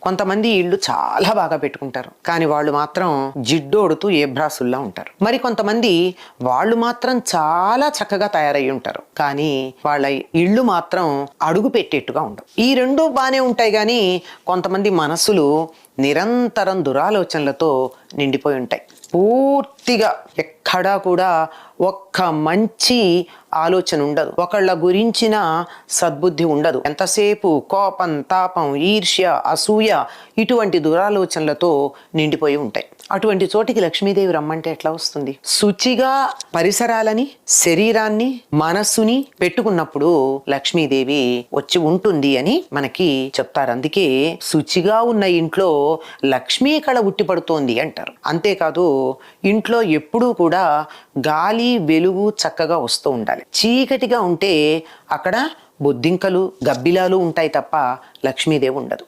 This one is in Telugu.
కొంతమంది ఇళ్ళు చాలా బాగా పెట్టుకుంటారు, కానీ వాళ్ళు మాత్రం జిడ్డోడుతూ ఏబ్రాసుల్లా ఉంటారు. మరి కొంతమంది వాళ్ళు మాత్రం చాలా చక్కగా తయారయ్యి ఉంటారు, కానీ వాళ్ళ ఇళ్ళు మాత్రం అడుగు పెట్టేట్టుగా ఉండవు. ఈ రెండు బాగానే ఉంటాయి, కానీ కొంతమంది మనసులు నిరంతరం దురాలోచనలతో నిండిపోయి ఉంటాయి. పూర్తిగా ఎక్కడా కూడా ఒక్క మంచి ఆలోచన ఉండదు, ఒకళ్ళ గురించిన సద్బుద్ధి ఉండదు. ఎంతసేపు కోపం, తాపం, ఈర్ష్య, అసూయ ఇటువంటి దురాలోచనలతో నిండిపోయి ఉంటాయి. అటువంటి చోటికి లక్ష్మీదేవి రమ్మంటే ఎట్లా వస్తుంది? శుచిగా పరిసరాలని, శరీరాన్ని, మనస్సుని పెట్టుకున్నప్పుడు లక్ష్మీదేవి వచ్చి ఉంటుంది అని మనకి చెప్తారు. అందుకే శుచిగా ఉన్న ఇంట్లో లక్ష్మీ కళ ఉట్టిపడుతోంది అంటారు. అంతేకాదు, ఇంట్లో ఎప్పుడూ కూడా గాలి, వెలుగు చక్కగా వస్తూ ఉండాలి. చీకటిగా ఉంటే అక్కడ బొద్దింకలు, గబ్బిలాలు ఉంటాయి తప్ప లక్ష్మీదేవి ఉండదు.